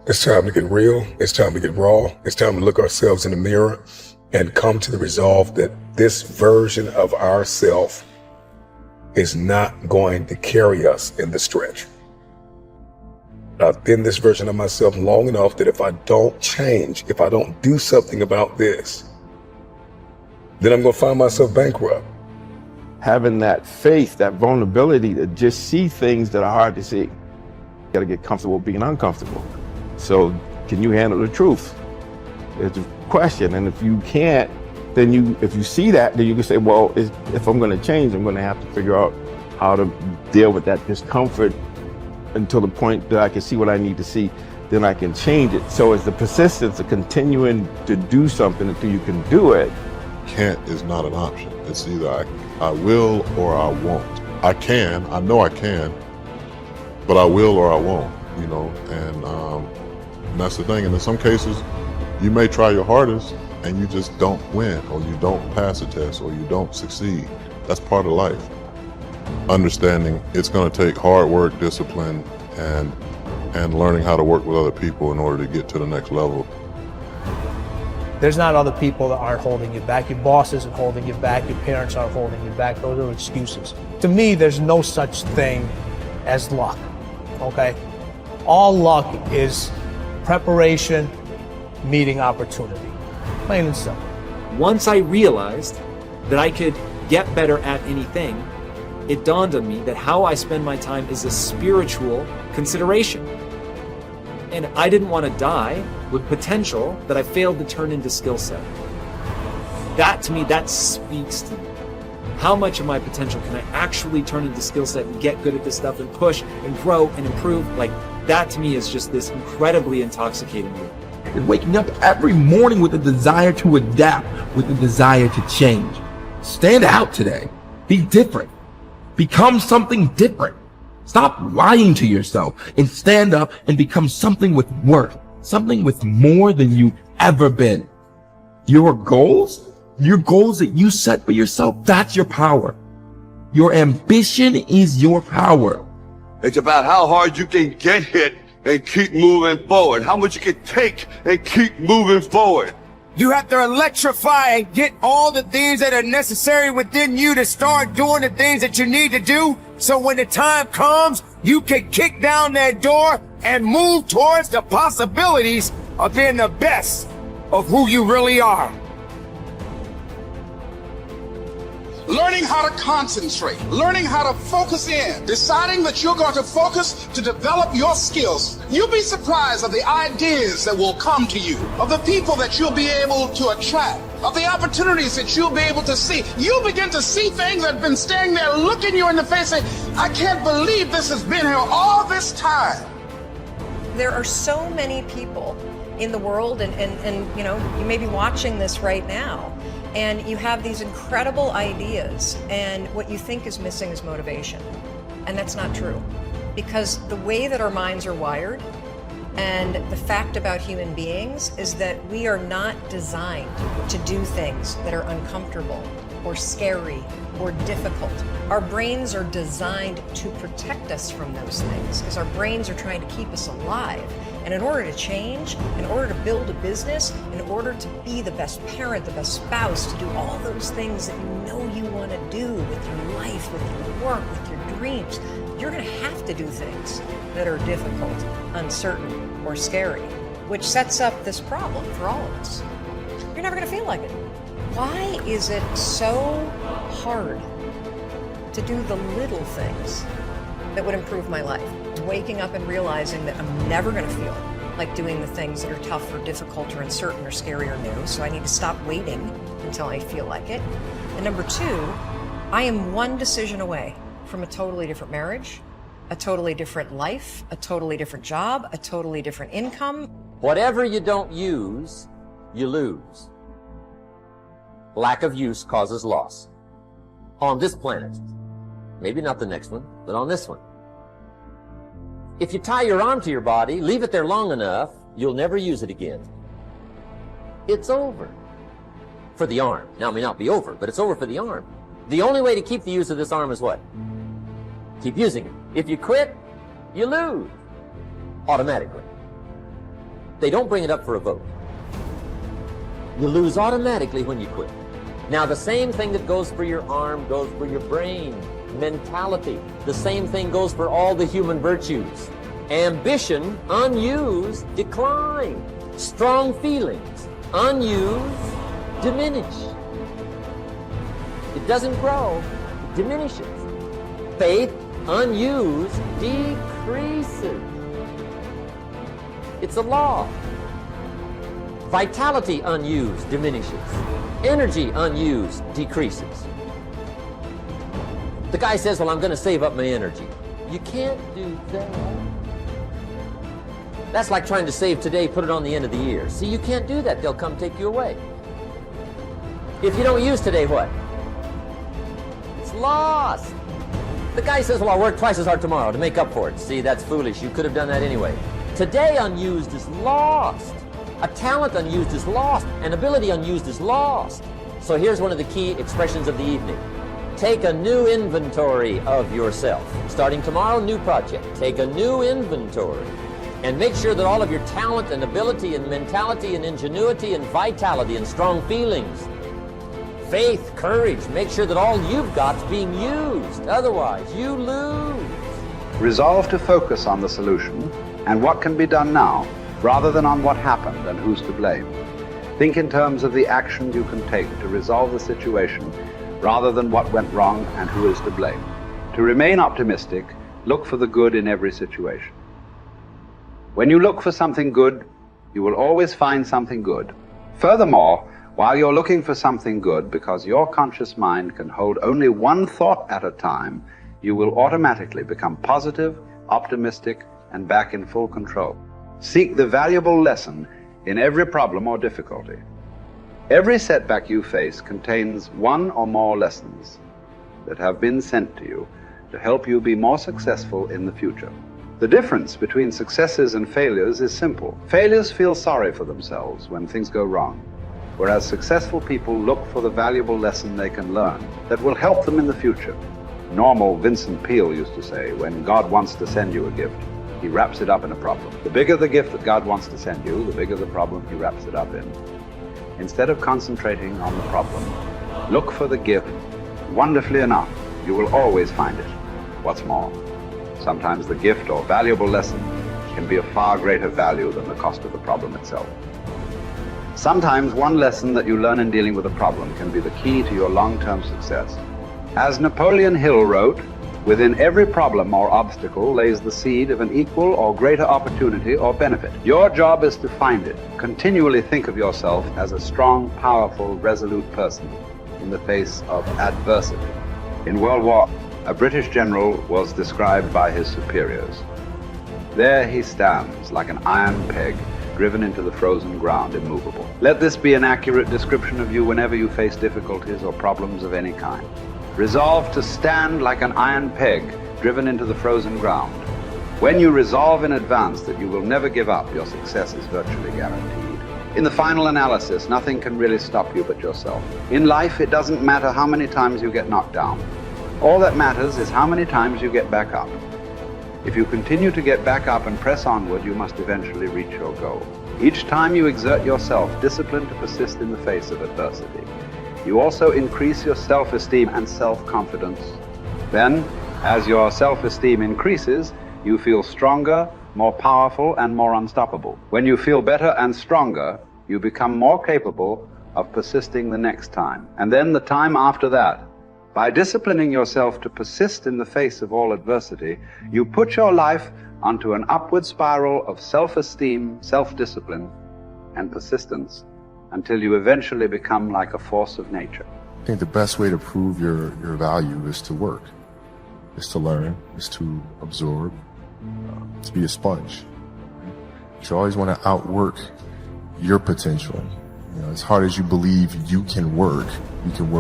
It's time to get real. It's time to get raw. It's time to look ourselves in the mirror and come to the resolve that this version of ourself is not going to carry us in the stretch. I've been this version of myself long enough that if I don't change, if I don't do something about this, then I'm going to find myself bankrupt. Having that faith, that vulnerability to just see things that are hard to see. You got to get comfortable being uncomfortable. So can you handle the truth? It's a question. And if you can't, then if you see that, then you can say, well, if I'm going to change, I'm going to have to figure out how to deal with that discomfort until the point that I can see what I need to see, then I can change it. So it's the persistence of continuing to do something until you can do it. Can't is not an option. It's either I will or I won't. I can, I know I can, but I will or I won't, you know, and that's the thing. And in some cases, you may try your hardest and you just don't win, or you don't pass a test, or you don't succeed. That's part of life. Understanding it's going to take hard work, discipline, and learning how to work with other people in order to get to the next level. There's not other people that aren't holding you back. Your boss isn't holding you back. Your parents aren't holding you back. Those are excuses. To me, there's no such thing as luck, okay? All luck is preparation meeting opportunity. Plain and simple. Once I realized that I could get better at anything, it dawned on me that how I spend my time is a spiritual consideration. And I didn't want to die with potential that I failed to turn into skill set. That, to me, that speaks to me. How much of my potential can I actually turn into skill set and get good at this stuff and push and grow and improve? Like, that to me is just this incredibly intoxicating thing. And waking up every morning with a desire to adapt, with a desire to change. Stand out today. Be different. Become something different. Stop lying to yourself and stand up and become something with worth, something with more than you've ever been. Your goals that you set for yourself, that's your power. Your ambition is your power. It's about how hard you can get hit and keep moving forward. How much you can take and keep moving forward. You have to electrify and get all the things that are necessary within you to start doing the things that you need to do. So when the time comes, you can kick down that door and move towards the possibilities of being the best of who you really are. Learning how to concentrate, learning how to focus in, deciding that you're going to focus to develop your skills. You'll be surprised of the ideas that will come to you, of the people that you'll be able to attract, of the opportunities that you'll be able to see. You'll begin to see things that have been standing there looking you in the face saying, I can't believe this has been here all this time. There are so many people in the world and you know, you may be watching this right now, and you have these incredible ideas, and what you think is missing is motivation. And that's not true. Because the way that our minds are wired, and the fact about human beings, is that we are not designed to do things that are uncomfortable or scary or difficult. Our brains are designed to protect us from those things, because our brains are trying to keep us alive. And in order to change, in order to build a business, in order to be the best parent, the best spouse, to do all those things that you know you want to do with your life, with your work, with your dreams, you're going to have to do things that are difficult, uncertain, or scary, which sets up this problem for all of us. You're never going to feel like it. Why is it so hard to do the little things that would improve my life? Waking up and realizing that I'm never going to feel like doing the things that are tough or difficult or uncertain or scary or new, so I need to stop waiting until I feel like it. And number two, I am one decision away from a totally different marriage, a totally different life, a totally different job, a totally different income. Whatever you don't use, you lose. Lack of use causes loss. On this planet. Maybe not the next one, but on this one. If you tie your arm to your body, leave it there long enough, you'll never use it again. It's over. For the arm. Now, it may not be over, but it's over for the arm. The only way to keep the use of this arm is what? Keep using it. If you quit, you lose. Automatically. They don't bring it up for a vote. You lose automatically when you quit. Now, the same thing that goes for your arm goes for your brain, mentality. The same thing goes for all the human virtues. Ambition, unused, decline. Strong feelings, unused, diminish. It doesn't grow, it diminishes. Faith, unused, decreases. It's a law. Vitality, unused, diminishes. Energy, unused, decreases. The guy says, well, I'm going to save up my energy. You can't do that. That's like trying to save today, put it on the end of the year. See, you can't do that. They'll come take you away. If you don't use today, what? It's lost. The guy says, well, I'll work twice as hard tomorrow to make up for it. See, that's foolish. You could have done that anyway. Today unused is lost. A talent unused is lost. An ability unused is lost. So here's one of the key expressions of the evening. Take a new inventory of yourself. Starting tomorrow, new project. Take a new inventory. And make sure that all of your talent and ability and mentality and ingenuity and vitality and strong feelings, faith, courage, make sure that all you've got is being used. Otherwise, you lose. Resolve to focus on the solution and what can be done now, rather than on what happened and who's to blame. Think in terms of the action you can take to resolve the situation, rather than what went wrong and who is to blame. To remain optimistic, look for the good in every situation. When you look for something good, you will always find something good. Furthermore, while you're looking for something good, because your conscious mind can hold only one thought at a time, you will automatically become positive, optimistic, and back in full control. Seek the valuable lesson in every problem or difficulty. Every setback you face contains one or more lessons that have been sent to you to help you be more successful in the future. The difference between successes and failures is simple. Failures feel sorry for themselves when things go wrong, whereas successful people look for the valuable lesson they can learn that will help them in the future. Normal Vincent Peale used to say, when God wants to send you a gift, he wraps it up in a problem. The bigger the gift that God wants to send you, the bigger the problem he wraps it up in. Instead of concentrating on the problem, look for the gift. Wonderfully enough, you will always find it. What's more, sometimes the gift or valuable lesson can be of far greater value than the cost of the problem itself. Sometimes one lesson that you learn in dealing with a problem can be the key to your long-term success. As Napoleon Hill wrote, within every problem or obstacle lays the seed of an equal or greater opportunity or benefit. Your job is to find it. Continually think of yourself as a strong, powerful, resolute person in the face of adversity. In World War, a British general was described by his superiors. There he stands like an iron peg driven into the frozen ground, immovable. Let this be an accurate description of you whenever you face difficulties or problems of any kind. Resolve to stand like an iron peg driven into the frozen ground. When you resolve in advance that you will never give up, your success is virtually guaranteed. In the final analysis, nothing can really stop you but yourself. In life, it doesn't matter how many times you get knocked down. All that matters is how many times you get back up. If you continue to get back up and press onward, you must eventually reach your goal. Each time you exert yourself, disciplined to persist in the face of adversity, you also increase your self-esteem and self-confidence. Then, as your self-esteem increases, you feel stronger, more powerful, and more unstoppable. When you feel better and stronger, you become more capable of persisting the next time, and then the time after that. By disciplining yourself to persist in the face of all adversity, you put your life onto an upward spiral of self-esteem, self-discipline, and persistence, until you eventually become like a force of nature. I think the best way to prove your value is to work, is to learn, is to absorb, to be a sponge. You always want to outwork your potential. You know, as hard as you believe you can work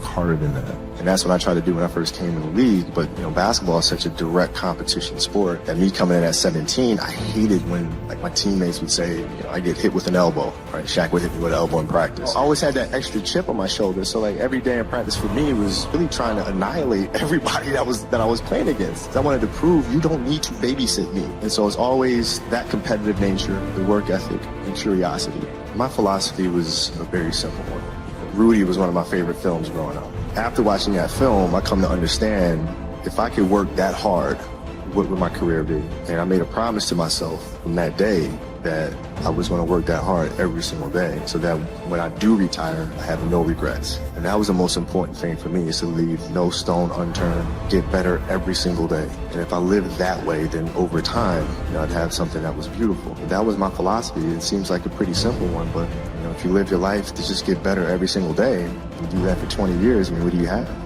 harder than that. And that's what I tried to do when I first came in the league. But, you know, basketball is such a direct competition sport. And me coming in at 17, I hated when, like, my teammates would say, you know, I get hit with an elbow, right? Shaq would hit me with an elbow in practice. I always had that extra chip on my shoulder. So, like, every day in practice for me was really trying to annihilate everybody that I was playing against. I wanted to prove you don't need to babysit me. And so it's always that competitive nature, the work ethic, and curiosity. My philosophy was a very simple one. Rudy was one of my favorite films growing up. After watching that film, I come to understand if I could work that hard, what would my career be? And I made a promise to myself from that day that I was going to work that hard every single day so that when I do retire, I have no regrets. And that was the most important thing for me, is to leave no stone unturned, get better every single day. And if I lived that way, then over time, you know, I'd have something that was beautiful. But that was my philosophy. It seems like a pretty simple one, but you know, if you live your life to just get better every single day, you do that for 20 years, I mean, what do you have?